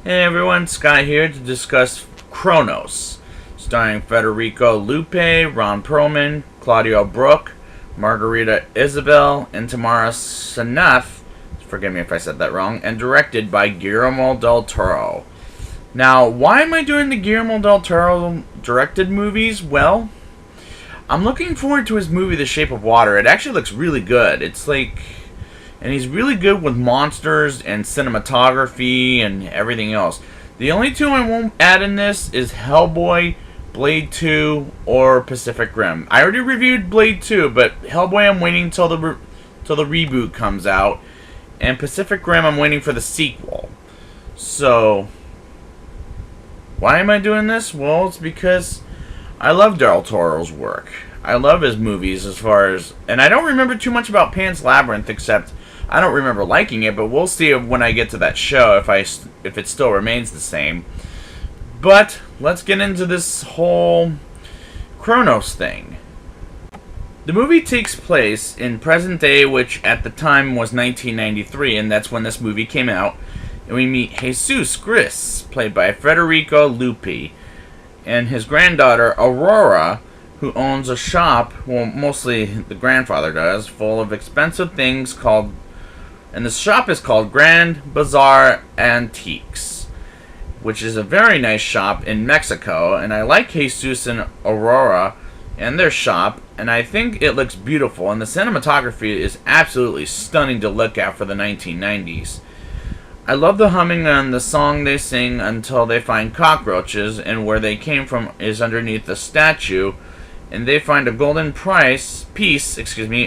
Hey everyone, Scott here to discuss Cronos, starring Federico Lupe, Ron Perlman, Claudio Brook, Margarita Isabel, and Tamara Sanef, forgive me if I said that wrong, and directed by Guillermo del Toro. Now, why am I doing the Guillermo del Toro directed movies? Well, I'm looking forward to his movie The Shape of Water. It actually looks really good. And he's really good with monsters and cinematography and everything else. The only two I won't add in this is Hellboy, Blade 2, or Pacific Rim. I already reviewed Blade 2, but Hellboy I'm waiting till the reboot comes out. And Pacific Rim I'm waiting for the sequel. So, why am I doing this? Well, it's because I love Del Toro's work. I love his movies and I don't remember too much about Pan's Labyrinth except I don't remember liking it, but we'll see when I get to that show if it still remains the same. But let's get into this whole Cronos thing. The movie takes place in present day, which at the time was 1993, and that's when this movie came out. And we meet Jesus Gris, played by Federico Lupi, and his granddaughter Aurora, who owns a shop, well, mostly the grandfather does, full of expensive things and the shop is called Grand Bazaar Antiques, which is a very nice shop in Mexico, and I like Jesus and Aurora and their shop, and I think it looks beautiful, and the cinematography is absolutely stunning to look at for the 1990s. I love the humming on the song they sing until they find cockroaches, and where they came from is underneath the statue, and they find a golden piece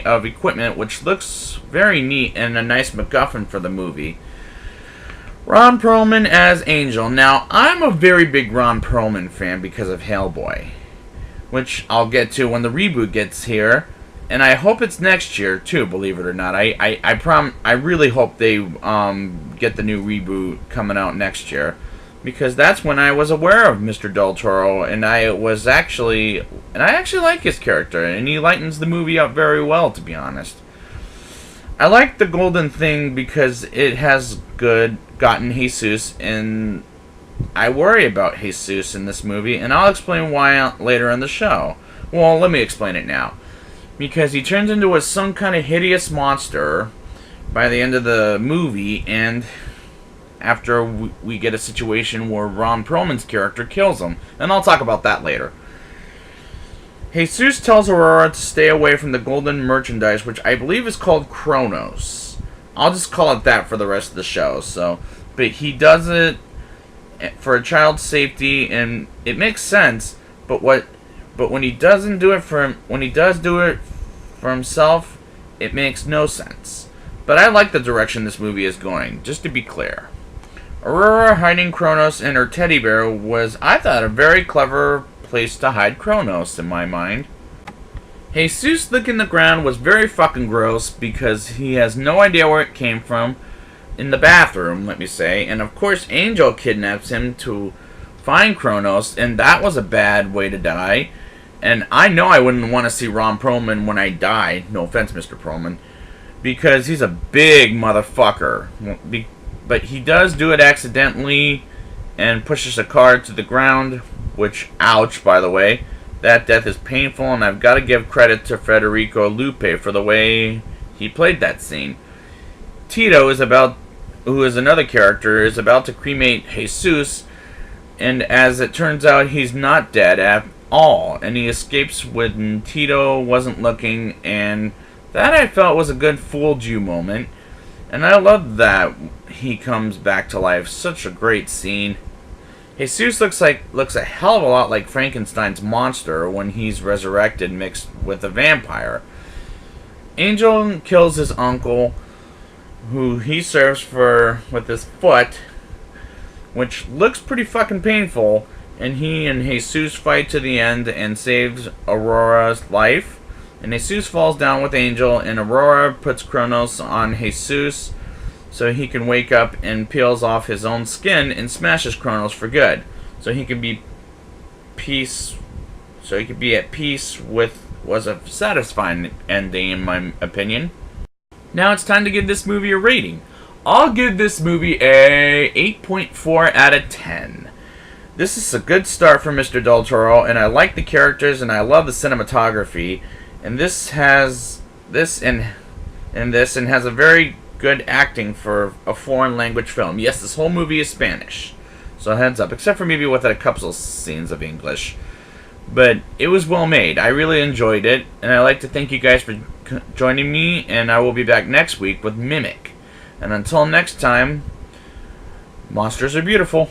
of equipment, which looks very neat and a nice MacGuffin for the movie. Ron Perlman as Angel. Now, I'm a very big Ron Perlman fan because of Hellboy, which I'll get to when the reboot gets here, and I hope it's next year too. Believe it or not, I really hope they get the new reboot coming out next year. Because that's when I was aware of Mr. Del Toro, and I actually like his character, and he lightens the movie up very well, to be honest. I like the golden thing because it has gotten Jesus, and I worry about Jesus in this movie, and I'll explain why later in the show. Well, let me explain it now. Because he turns into some kind of hideous monster by the end of the movie, and after we get a situation where Ron Perlman's character kills him. And I'll talk about that later. Jesus tells Aurora to stay away from the golden merchandise, which I believe is called Cronos. I'll just call it that for the rest of the show. But he does it for a child's safety, and it makes sense. But when he doesn't do it when he does do it for himself, it makes no sense. But I like the direction this movie is going, just to be clear. Aurora hiding Cronos in her teddy bear was, I thought, a very clever place to hide Cronos, in my mind. Jesus licking the ground was very fucking gross because he has no idea where it came from in the bathroom, let me say. And of course, Angel kidnaps him to find Cronos, and that was a bad way to die. And I know I wouldn't want to see Ron Perlman when I die. No offense, Mr. Perlman. Because he's a big motherfucker. But he does do it accidentally and pushes a car to the ground, which, ouch, by the way. That death is painful, and I've got to give credit to Federico Lupe for the way he played that scene. Tito who is another character, is about to cremate Jesus, and as it turns out, he's not dead at all, and he escapes when Tito wasn't looking, and that I felt was a good fooled you moment. And I love that he comes back to life. Such a great scene. Jesus looks a hell of a lot like Frankenstein's monster when he's resurrected mixed with a vampire. Angel kills his uncle, who he serves with his foot, which looks pretty fucking painful, and he and Jesus fight to the end and saves Aurora's life. And Jesus falls down with Angel, and Aurora puts Cronos on Jesus so he can wake up and peels off his own skin and smashes Cronos for good. So he can be at peace with was a satisfying ending in my opinion. Now it's time to give this movie a rating. I'll give this movie a 8.4 out of 10. This is a good start for Mr. Del Toro, and I like the characters, and I love the cinematography. And this has and has a very good acting for a foreign language film. Yes, this whole movie is Spanish, so heads up, except for maybe with a couple of scenes of English. But it was well made. I really enjoyed it, and I'd like to thank you guys for joining me, and I will be back next week with Mimic. And until next time, monsters are beautiful.